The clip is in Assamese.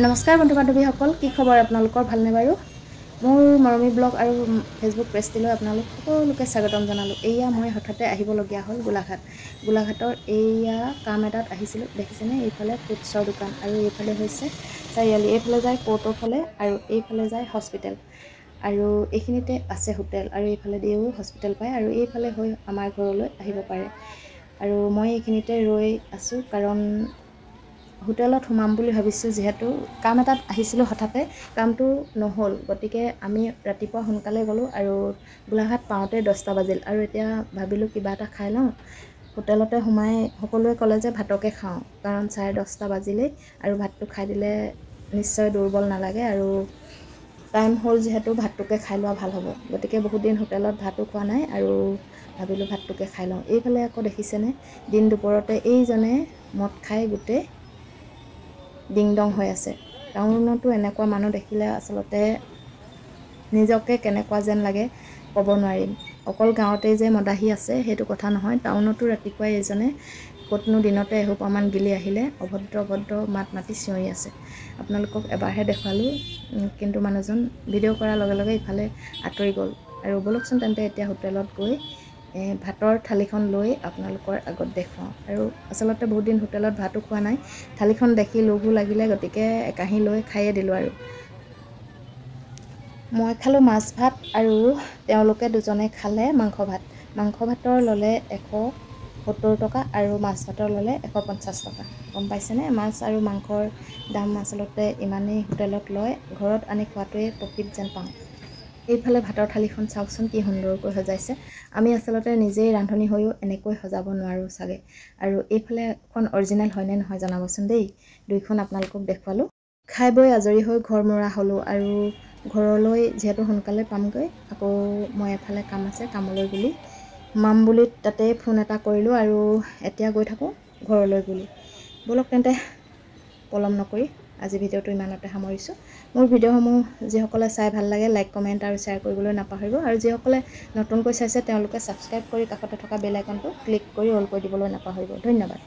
নমস্কাৰ বন্ধু বান্ধৱীসকল, কি খবৰ আপোনালোকৰ? ভালনে বাৰু? মোৰ মৰমী ব্লগ আৰু ফেচবুক পেজটিলৈ আপোনালোক সকলোকে স্বাগতম জনালোঁ। এয়া মই হঠাতে আহিবলগীয়া হ'ল গোলাঘাটৰ এয়া কাম এটাত আহিছিলোঁ। দেখিছেনে, এইফালে ফুডছৰ দোকান আৰু এইফালে হৈছে চাৰিআলি। এইফালে যায় কোৰ্টৰ ফালে আৰু এইফালে যায় হস্পিটেল, আৰু এইখিনিতে আছে হোটেল, আৰু এইফালে দিও হস্পিটেল পায়, আৰু এইফালে হৈ আমাৰ ঘৰলৈ আহিব পাৰে। আৰু মই এইখিনিতে ৰৈ আছোঁ, কাৰণ হোটেলত সোমাম বুলি ভাবিছোঁ। যিহেতু কাম এটাত আহিছিলোঁ, হঠাতে কামটো নহ'ল, গতিকে আমি ৰাতিপুৱা সোনকালে গ'লোঁ আৰু গোলাঘাট পাওঁতে 10টা বাজিল। আৰু এতিয়া ভাবিলোঁ কিবা এটা খাই লওঁ। হোটেলতে সোমাই সকলোৱে ক'লে যে ভাতকে খাওঁ, কাৰণ 10:30 বাজিলেই, আৰু ভাতটো খাই দিলে নিশ্চয় দুৰ্বল নালাগে, আৰু টাইম হ'ল যিহেতু ভাতটোকে খাই লোৱা ভাল হ'ব। গতিকে বহুত দিন হোটেলত ভাতো খোৱা নাই, আৰু ভাবিলোঁ ভাতটোকে খাই লওঁ। এইফালে আকৌ দেখিছেনে, দিন দুপৰতে এইজনে মদ খাই গোটেই ডিং ডং হৈ আছে। টাউনতো এনেকুৱা মানুহ দেখিলে আচলতে নিজকে কেনেকুৱা যেন লাগে ক'ব নোৱাৰিম। অকল গাঁৱতেই যে মদাহী আছে সেইটো কথা নহয়, টাউনতো ৰাতিপুৱাই এইজনে ক'তনো দিনতে এসোপামান গিলি আহিলে অভদ্ৰ মাত মাতি চিঞৰি আছে। আপোনালোকক এবাৰহে দেখুৱালোঁ, কিন্তু মানুহজন ভিডিঅ' কৰাৰ লগে লগে ইফালে আঁতৰি গ'ল। আৰু ব'লকচোন তেন্তে এতিয়া হোটেলত গৈ ভাতৰ থালিখন লৈ আপোনালোকৰ আগত দেখুৱাওঁ। আৰু আচলতে বহুত দিন হোটেলত ভাতো খোৱা নাই, থালিখন দেখি লোভো লাগিলে, গতিকে একাহী লৈ খায়ে দিলোঁ। আৰু মই খালোঁ মাছ ভাত, আৰু তেওঁলোকে দুজনে খালে মাংস ভাত। মাংস ভাতৰ ল'লে 170 টকা, আৰু মাছ ভাতৰ ল'লে 150 টকা। গম পাইছেনে, মাছ আৰু মাংসৰ দাম আচলতে ইমানেই হোটেলত লয়, ঘৰত আনি খোৱাটোৱে প্ৰফিট যেন পাওঁ। এইফালে ভাতৰ থালিখন চাওকচোন কি সুন্দৰকৈ সজাইছে। আমি আচলতে নিজেই ৰান্ধনি হৈও এনেকৈ সজাব নোৱাৰোঁ চাগে। আৰু এইফালেখন অৰিজিনেল হয়নে নহয় জনাবচোন দেই। দুইখন আপোনালোকক দেখুৱালোঁ। খাই বৈ আজৰি হৈ ঘৰ মৰা হ'লোঁ, আৰু ঘৰলৈ যিহেতু সোনকালে পামগৈ, আকৌ মই এফালে কাম আছে, কামলৈ বুলি মাম বুলি তাতে ফোন এটা কৰিলোঁ, আৰু এতিয়া গৈ থাকোঁ ঘৰলৈ বুলি। ব'লক তেন্তে পলম নকৰি আজি ভিডিঅ'টো ইমানতে সামৰিছোঁ। মোৰ ভিডিঅ'সমূহ যিসকলে চাই ভাল লাগে, লাইক কমেণ্ট আৰু শ্বেয়াৰ কৰিবলৈ নাপাহৰিব, আৰু যিসকলে নতুনকৈ চাইছে তেওঁলোকে ছাবস্ক্ৰাইব কৰি কাষতে থকা বেল আইকনটো ক্লিক কৰি অল কৰি দিবলৈ নাপাহৰিব। ধন্যবাদ।